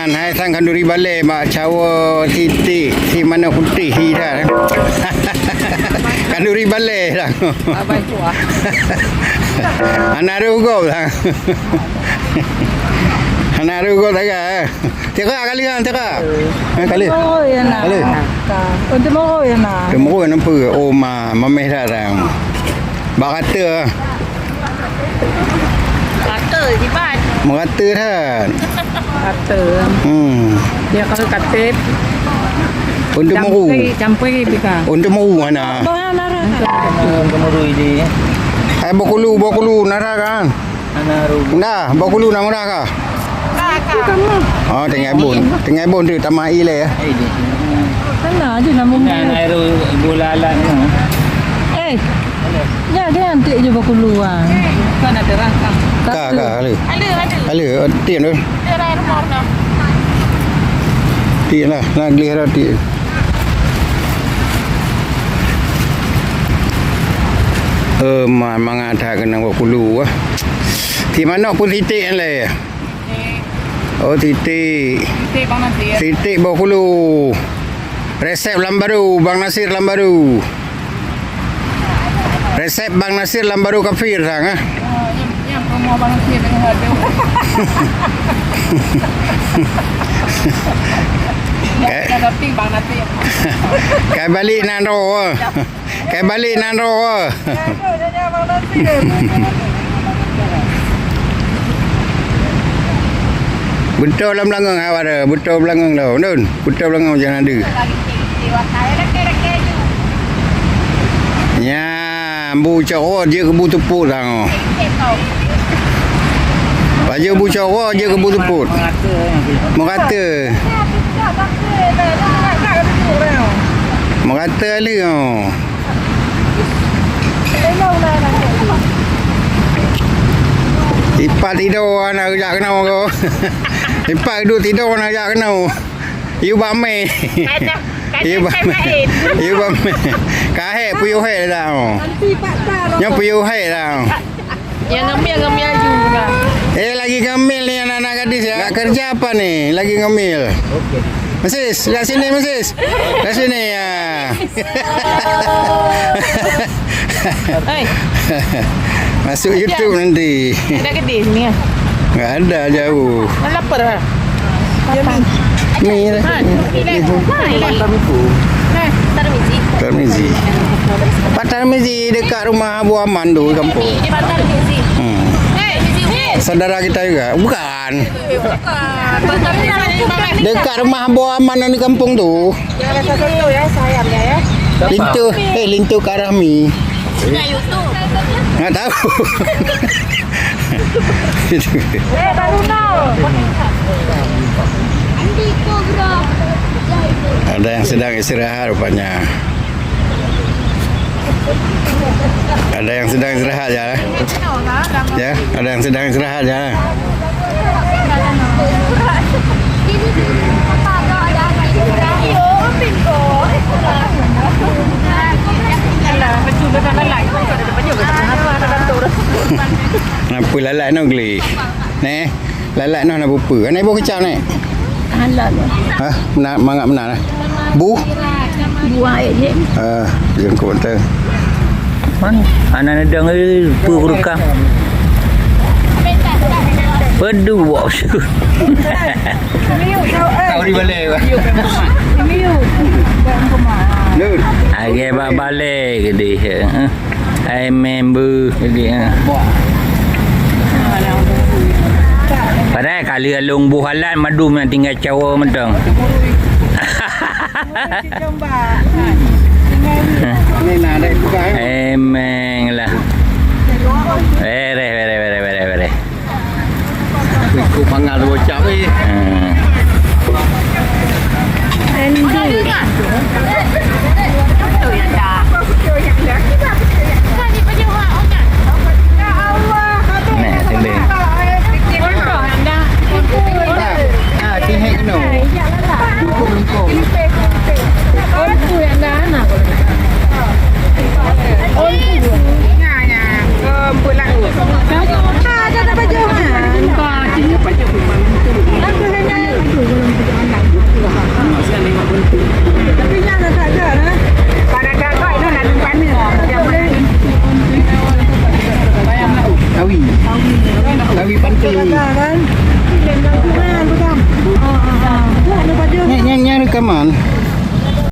Nan hai sang kanduri balik mak cawa titik si mana putih dah. Kanduri balik dah. Abai tua. Anak rugo dah. Anak rugo tak ke? Teka kali kan teka. Kali. Oh ya nak. Kali. Untuk mau ya nak. Temu nampak oh mameh dah dah. Bak kata. Kata di ban. Merata dah. Kata. Dia kalau kata Untuk meru. campur bika. Untuk meru mana? Mana nara. Gemuruh ini. Hai bokulu nara kan? Anaru. Dah, bokulu nak murah ke? Oh, tengah bun tu tamak ile ya. Ini. Mana aja nama Nah, air bulalan tu. Eh. Ya dia antik je baku luar. Kan ada rangkang. Ka kali. Kali tian tu. Dia lain rumah dah. Tian lah, nak gelih dah tian. Mang ada kena bokulu ah. Di mana pun titik kan le. Oh titik. Titik bang nanti. Titik bokulu. Resep Lambaru, Bang Nasir Lambaru. Resep Bang Nasir Lambaru Kafir sang ah. Yang mau bang nanti dengan harga. Ada ping bang nanti. Kai balik nan ro. Kai balik nan ro. Dia bang nanti. Betul lah belakang awak ada. Betul belakang dah. Nun, betul belakang jangan ada. Ya, bu cakap je kebu tepuk dah. Baca bu cakap je kebu tepuk. Merata. Merata le. Ipat tidur nak kerja kena kau. Ipat duduk tidur nak kerja kena. You bame. You bame. You bame. Kahek puyuh hai dah. Yang puyuh hai dah. Yang ngemil juga. Lagi ngemil ni anak-anak gadis ya. Nak kerja apa ni? Lagi ngemil. Okey. Mesis, lihat sini Mesis. Lihat sini ya. Hai. Masuk YouTube nanti. Ada gede sini kan? Enggak ada jauh. Lapar ah. Ni lah. Tarmizi. Pak Tarmizi dekat rumah Abu Aman tu kampung. Di Bantar Mizi. Saudara kita juga. Bukan. Dekat rumah Abu Aman di kampung tu. Jangan satu ya sayapnya ya. Lintu Karami. Punya YouTube. Enggak tahu. Baru tahu. Ada yang sedang istirahat rupanya. Ada yang sedang istirahat ya. Ya, ada yang sedang istirahat ya. Nampu lalak no geli. Neh, lalak no nak bupa. Kan ibu kecap ni. Halal. Ha, nak mangap benar lah. Bu. Buah air je. Yang kau tu. Mana? Anak nedang purukam. Pedu bos. Kau di balik ke? Nun. Agak balik ke dia. I member ke dia. Padahal kali alung buhalan madu nak tinggal cawa mentang. Ni nak ada buka. Emang lah. Bere. Aku pangal tu bocap ni. Hmm.